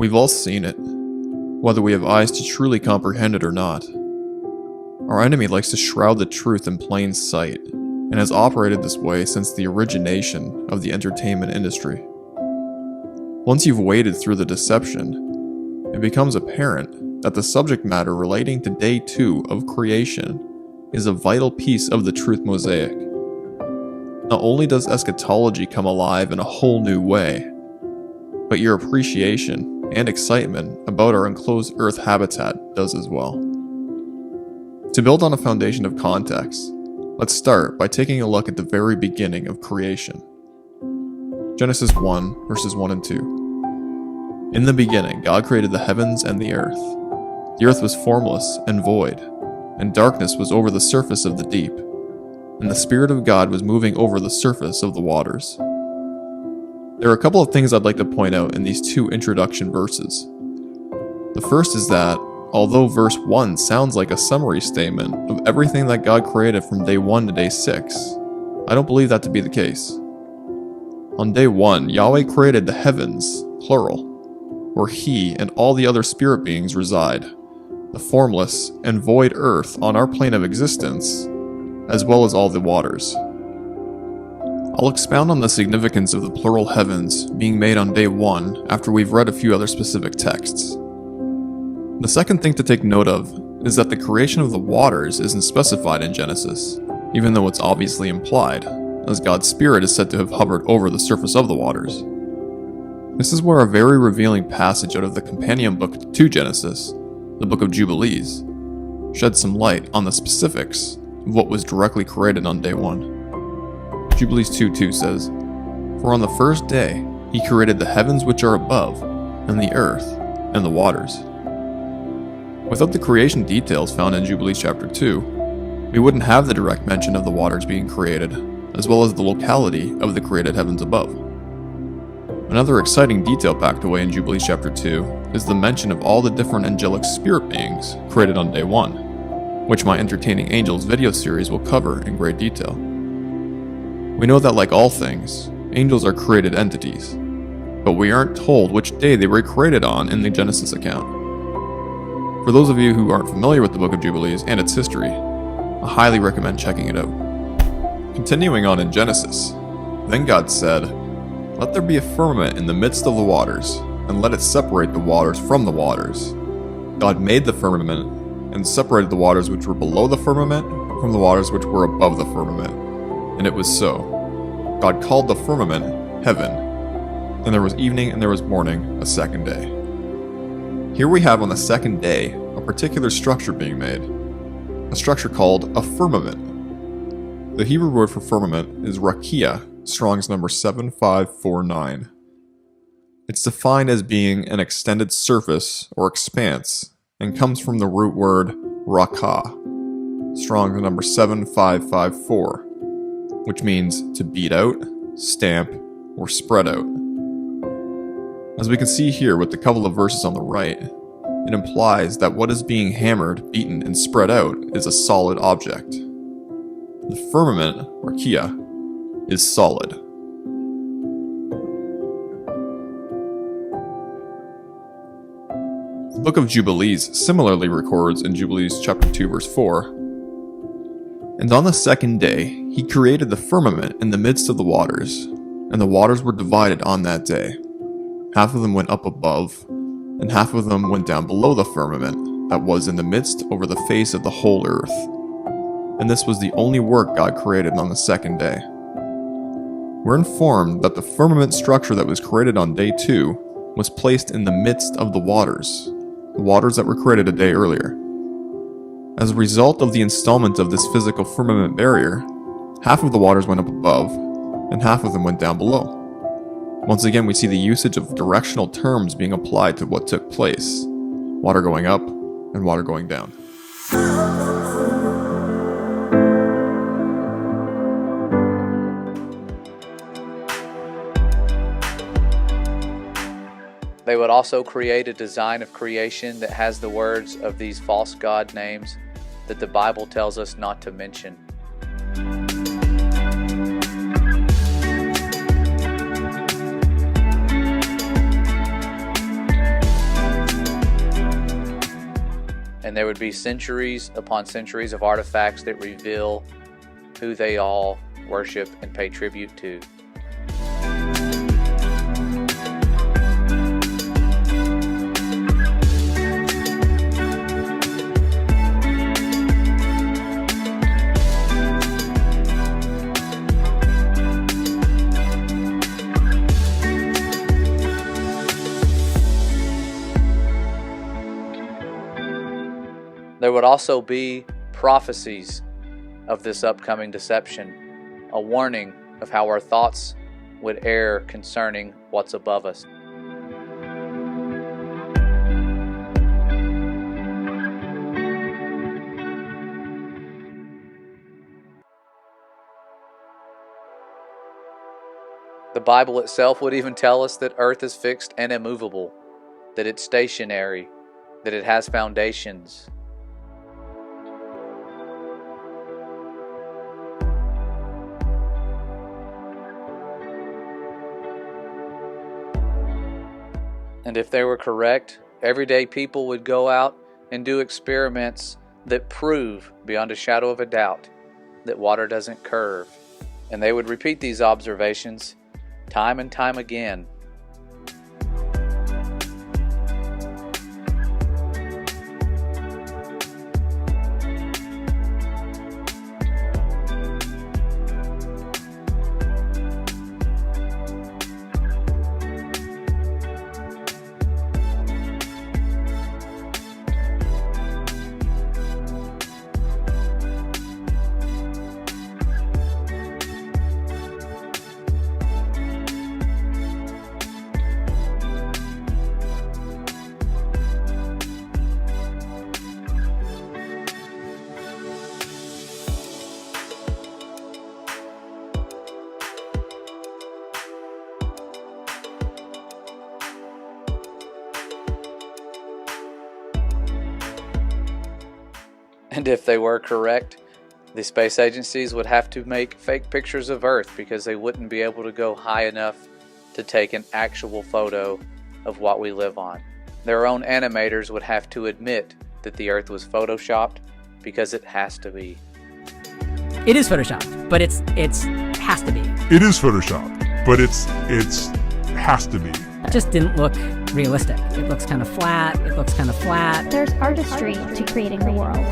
We've all seen it, whether we have eyes to truly comprehend it or not. Our enemy likes to shroud the truth in plain sight, and has operated this way since the origination of the entertainment industry. Once you've waded through the deception, it becomes apparent that the subject matter relating to Day 2 of creation is a vital piece of the truth mosaic. Not only does eschatology come alive in a whole new way, but your appreciation and excitement about our enclosed Earth habitat does as well. To build on a foundation of context, let's start by taking a look at the very beginning of creation. Genesis 1, verses 1 and 2. In the beginning, God created the heavens and the earth. The earth was formless and void, and darkness was over the surface of the deep, and the Spirit of God was moving over the surface of the waters. There are a couple of things I'd like to point out in these two introduction verses. The first is that, although verse 1 sounds like a summary statement of everything that God created from day 1 to day 6, I don't believe that to be the case. On day 1, Yahweh created the heavens, plural, where He and all the other spirit beings reside, the formless and void earth on our plane of existence, as well as all the waters. I'll expound on the significance of the plural heavens being made on day 1 after we've read a few other specific texts. The second thing to take note of is that the creation of the waters isn't specified in Genesis, even though it's obviously implied, as God's Spirit is said to have hovered over the surface of the waters. This is where a very revealing passage out of the companion book to Genesis, the Book of Jubilees, sheds some light on the specifics of what was directly created on day 1. Jubilees 2:2 says, "For on the first day He created the heavens which are above, and the earth, and the waters." Without the creation details found in Jubilees chapter 2, we wouldn't have the direct mention of the waters being created, as well as the locality of the created heavens above. Another exciting detail packed away in Jubilees chapter 2 is the mention of all the different angelic spirit beings created on day 1, which my Entertaining Angels video series will cover in great detail. We know that like all things, angels are created entities, but we aren't told which day they were created on in the Genesis account. For those of you who aren't familiar with the Book of Jubilees and its history, I highly recommend checking it out. Continuing on in Genesis, then God said, "Let there be a firmament in the midst of the waters, and let it separate the waters from the waters." God made the firmament, and separated the waters which were below the firmament from the waters which were above the firmament. And it was so. God called the firmament heaven. And there was evening and there was morning, a second day. Here we have on the second day a particular structure being made, a structure called a firmament. The Hebrew word for firmament is rakia, Strong's number 7549. It's defined as being an extended surface or expanse, and comes from the root word rakah, Strong's number 7554, which means to beat out, stamp, or spread out. As we can see here with the couple of verses on the right, it implies that what is being hammered, beaten, and spread out is a solid object. The firmament, rakia, is solid. The Book of Jubilees similarly records in Jubilees chapter 2 verse 4, "And on the second day He created the firmament in the midst of the waters, and the waters were divided on that day. Half of them went up above, and half of them went down below the firmament that was in the midst over the face of the whole earth. And this was the only work God created on the second day." We're informed that the firmament structure that was created on day 2 was placed in the midst of the waters that were created a day earlier. As a result of the installment of this physical firmament barrier, half of the waters went up above, and half of them went down below. Once again, we see the usage of directional terms being applied to what took place: water going up and water going down. They would also create a design of creation that has the words of these false god names that the Bible tells us not to mention. there would be centuries upon centuries of artifacts that reveal who they all worship and pay tribute to. There would also be prophecies of this upcoming deception, a warning of how our thoughts would err concerning what's above us. The Bible itself would even tell us that earth is fixed and immovable, that it's stationary, that it has foundations. And if they were correct, everyday people would go out and do experiments that prove beyond a shadow of a doubt that water doesn't curve. And they would repeat these observations time and time again. And if they were correct, the space agencies would have to make fake pictures of Earth because they wouldn't be able to go high enough to take an actual photo of what we live on. Their own animators would have to admit that the Earth was photoshopped because it has to be. It is photoshopped, but it's has to be. It is photoshopped, but it's has to be. It just didn't look realistic. It looks kind of flat. It looks kind of flat. There's artistry to creating the world.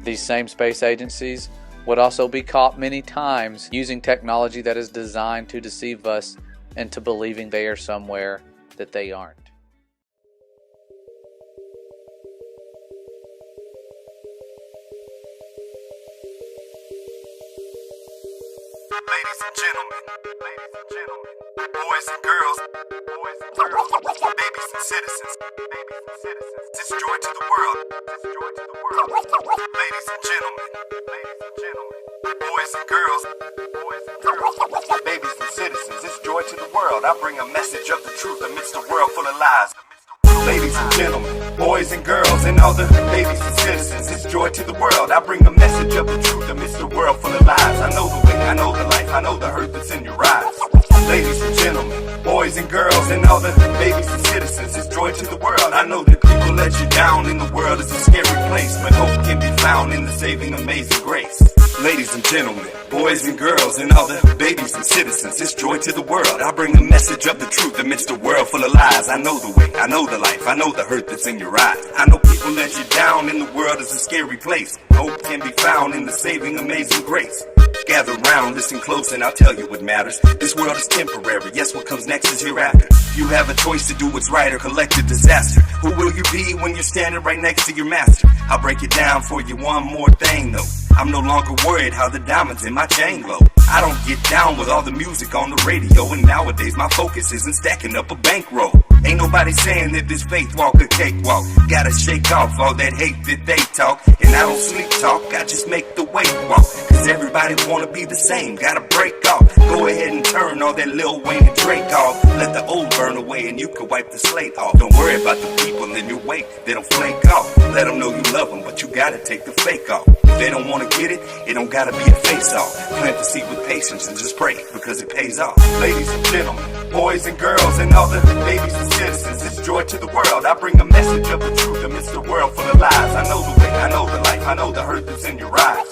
These same space agencies would also be caught many times using technology that is designed to deceive us into believing they are somewhere that they aren't. Ladies and gentlemen, boys and girls, babies and citizens, this joy to the world, ladies and gentlemen, boys and girls, babies and citizens, this joy to the world. I bring a message of the truth amidst a world full of lies. Ladies and gentlemen, boys and girls, and all the babies and citizens, it's joy to the world. I bring a message of the truth amidst a world full of lies. I know the way, I know the life, I know the hurt that's in your eyes. Ladies and gentlemen, boys and girls, and all the babies and citizens, it's joy to the world. I know that people let you down, and the world is a scary place, but hope can be found in the saving amazing grace. Ladies and gentlemen, boys and girls, and all the babies and citizens, it's joy to the world. I bring a message of the truth amidst a world full of lies. I know the way, I know the life, I know the hurt that's in your eyes. I know people let you down, and the world is a scary place. Hope can be found in the saving amazing grace. Gather round, listen close, and I'll tell you what matters. This world is temporary, yes, what comes next is hereafter. You have a choice to do what's right or collect a disaster. Who will you be when you're standing right next to your master? I'll break it down for you one more thing though. I'm no longer worried how the diamonds in my chain glow. I don't get down with all the music on the radio, and nowadays my focus isn't stacking up a bankroll. Ain't nobody saying that this faith walk a cakewalk. Gotta shake off all that hate that they talk. And I don't sleep talk, I just make the weight walk. Cause everybody wanna be the same, gotta break off. Go ahead and turn all that Lil Wayne and Drake off. Let the old burn away and you can wipe the slate off. Don't worry about the people in your wake, they don't flake off. Let them know you love them, but you gotta take the fake off. If they don't wanna get it, it don't gotta be a face off. Plant the seed with patience and just pray, because it pays off. Ladies and gentlemen, boys and girls, and all the babies and citizens, it's joy to the world. I bring a message of the truth amidst the world full of lies. I know the way, I know the life, I know the hurt that's in your eyes.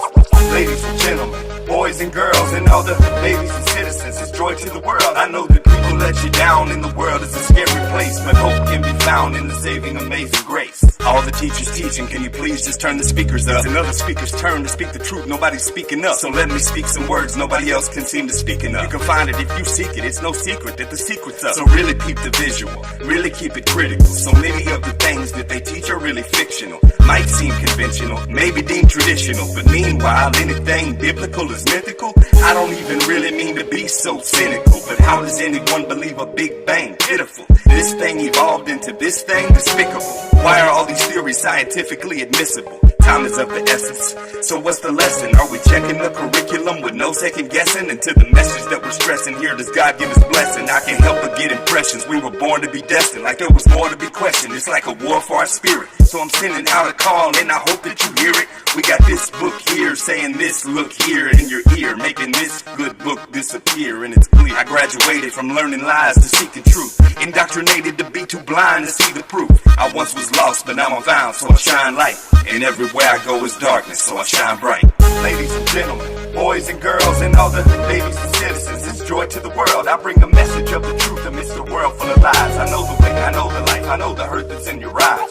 Ladies and gentlemen, boys and girls, and all the babies and citizens, it's joy to the world. I know that people let you down, and the world is a scary place, but hope can be found in the saving amazing grace. All the teachers teaching, can you please just turn the speakers up? And other speakers turn to speak the truth, nobody's speaking up. So let me speak some words nobody else can seem to speak enough. You can find it if you seek it, it's no secret that the secret's up. So really peep the visual, really keep it critical. So many of the things that they teach are really fictional. Might seem conventional, maybe deemed traditional, but meanwhile anything biblical is mythical. I don't even really mean to be so cynical, but how does anyone believe a Big Bang? Pitiful. This thing evolved into this thing? Despicable. Why are all these theories scientifically admissible? Time is of the essence, so what's the lesson? Are we checking the curriculum with no second guessing? And to the message that we're stressing here, does God give us blessing? I can't help but get impressions. We were born to be destined, like there was more to be questioned. It's like a war for our spirit, so I'm sending out a call and I hope that you hear it. We got this book here saying this, look here in your ear, making this good book disappear, and it's clear I graduated from learning lies to seeking truth, indoctrinated to be too blind to see the proof. I once was lost, but now I'm found, so I shine light, and everywhere I go is darkness, so I shine bright. Ladies and gentlemen, boys and girls, and all the babies and citizens, it's joy to the world. I bring a message of the truth amidst a world full of lies. I know the way, I know the life, I know the hurt that's in your eyes.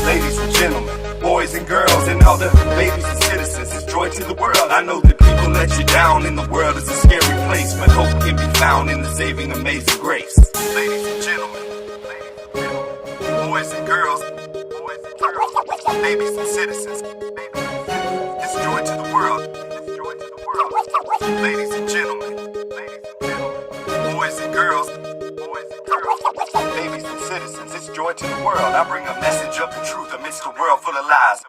Ladies and gentlemen, boys and girls, and all the babies and citizens, it's joy to the world. I know that people let you down, and the world is a scary place, but hope can be found in the saving amazing grace. Ladies and gentlemen, boys and girls, babies and citizens, it's joy to the world. It's joy to the world. Ladies and gentlemen, boys and girls, babies and citizens, it's joy to the world. I bring a message of the truth amidst a world full of lies.